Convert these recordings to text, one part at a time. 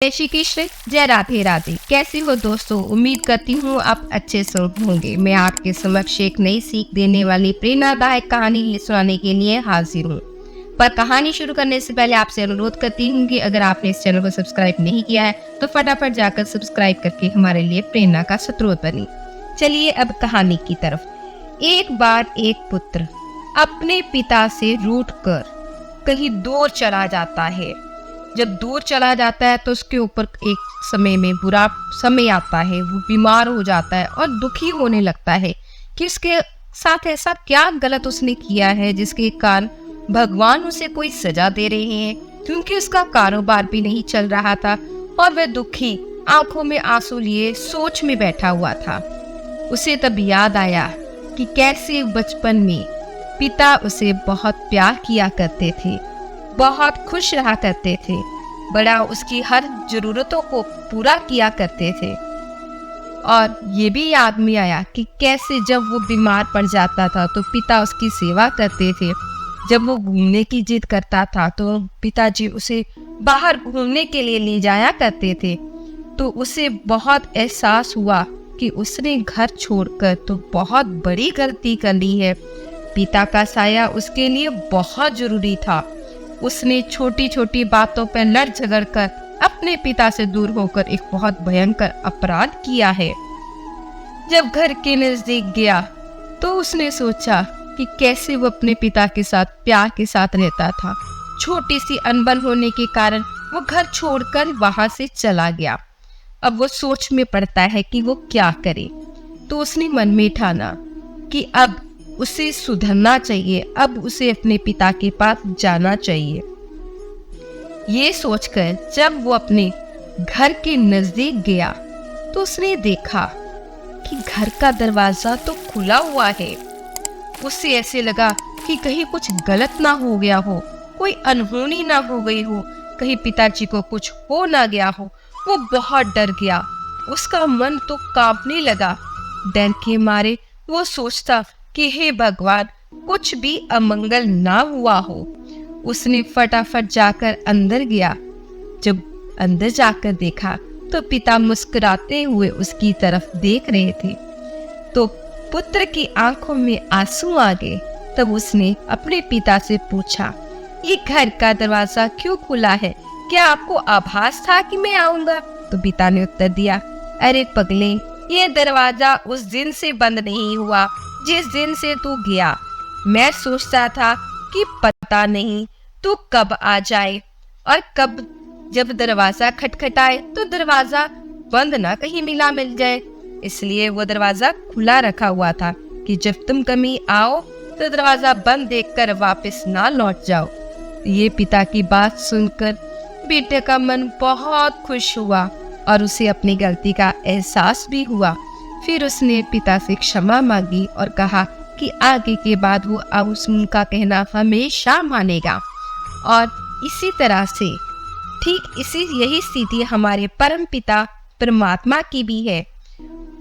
जय श्री कृष्ण, जय राधे राधे। कैसे हो दोस्तों? उम्मीद करती हूँ आप अच्छे से होंगे। मैं आपके समक्ष एक नई सीख देने वाली प्रेरणादायक कहानी सुनाने के लिए हाजिर हूँ। पर कहानी शुरू करने से पहले आपसे अनुरोध करती हूँ कि अगर आपने इस चैनल को सब्सक्राइब नहीं किया है तो फटाफट जाकर सब्सक्राइब करके हमारे लिए प्रेरणा का स्रोत बनी। चलिए अब कहानी की तरफ। एक बार एक पुत्र अपने पिता से रूठकर कहीं दूर चला जाता है। जब दूर चला जाता है तो उसके ऊपर एक समय में बुरा समय आता है। वो बीमार हो जाता है और दुखी होने लगता है कि उसके साथ ऐसा क्या गलत उसने किया है जिसके कारण भगवान उसे कोई सजा दे रहे हैं। क्योंकि उसका कारोबार भी नहीं चल रहा था और वह दुखी आंखों में आंसू लिए सोच में बैठा हुआ था। उसे तब याद आया कि कैसे बचपन में पिता उसे बहुत प्यार किया करते थे, बहुत खुश रहा करते थे, बड़ा उसकी हर जरूरतों को पूरा किया करते थे। और ये भी याद में आया कि कैसे जब वो बीमार पड़ जाता था तो पिता उसकी सेवा करते थे। जब वो घूमने की जिद करता था तो पिताजी उसे बाहर घूमने के लिए ले जाया करते थे। तो उसे बहुत एहसास हुआ कि उसने घर छोड़कर तो बहुत बड़ी गलती कर ली है। पिता का साया उसके लिए बहुत जरूरी था। उसने छोटी छोटी बातों पर लड़ झगड़ कर अपने पिता से दूर होकर एक बहुत भयंकर अपराध किया है। जब घर के नजदीक गया तो उसने सोचा कि कैसे वो अपने पिता के साथ प्यार के साथ रहता था। छोटी सी अनबन होने के कारण वो घर छोड़कर वहां से चला गया। अब वो सोच में पड़ता है कि वो क्या करे। तो उसने मन में ठाना कि अब उसे सुधरना चाहिए, अब उसे अपने पिता के पास जाना चाहिए। ये सोचकर जब वो अपने घर के नजदीक गया तो उसने देखा कि घर का दरवाजा तो खुला हुआ है। उससे ऐसे लगा कि कहीं कुछ गलत ना हो गया हो, कोई अनहोनी ना हो गई हो, कहीं पिताजी को कुछ हो ना गया हो। वो बहुत डर गया। उसका मन तो कांपने लगा। डर के मारे वो सोचता कि हे भगवान, कुछ भी अमंगल ना हुआ हो। उसने फटाफट जाकर अंदर गया। जब अंदर जाकर देखा तो पिता मुस्कुराते हुए उसकी तरफ देख रहे थे। तो पुत्र की आंखों में आंसू आ गए। तब उसने अपने पिता से पूछा, ये घर का दरवाजा क्यों खुला है? क्या आपको आभास था कि मैं आऊंगा? तो पिता ने उत्तर दिया, अरे पगले, ये दरवाजा उस दिन से बंद नहीं हुआ जिस दिन से तू गया। मैं सोचता था कि पता नहीं तू कब आ जाए और कब जब दरवाजा खटखटाए तो दरवाजा बंद ना कहीं मिल जाए। इसलिए वो दरवाजा खुला रखा हुआ था कि जब तुम कभी आओ तो दरवाजा बंद देखकर वापस ना लौट जाओ। ये पिता की बात सुनकर बेटे का मन बहुत खुश हुआ और उसे अपनी गलती का एहसास भी हुआ। फिर उसने पिता से क्षमा मांगी और कहा कि आगे के बाद वो उनका कहना हमेशा मानेगा। और इसी तरह से यही स्थिति हमारे परम पिता परमात्मा की भी है।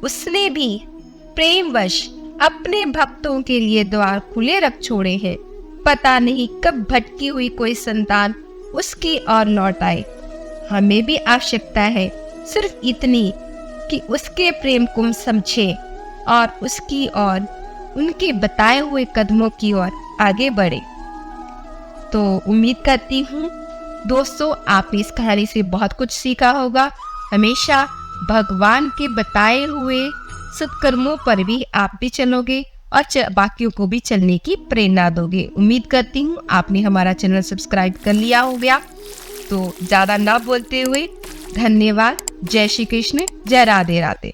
उसने भी प्रेमवश अपने भक्तों के लिए द्वार खुले रख छोड़े हैं। पता नहीं कब भटकी हुई कोई संतान उसकी ओर लौट आए। हमें भी आवश्यकता है सिर्फ इतनी कि उसके प्रेम को समझे और उसकी ओर उनके बताए हुए कदमों की ओर आगे बढ़े। तो उम्मीद करती हूँ दोस्तों आपने इस कहानी से बहुत कुछ सीखा होगा। हमेशा भगवान के बताए हुए सत्कर्मों पर भी आप भी चलोगे और बाकियों को भी चलने की प्रेरणा दोगे। उम्मीद करती हूँ आपने हमारा चैनल सब्सक्राइब कर लिया हो गया। तो ज़्यादा ना बोलते हुए धन्यवाद। जय श्री कृष्ण, जय राधे राधे।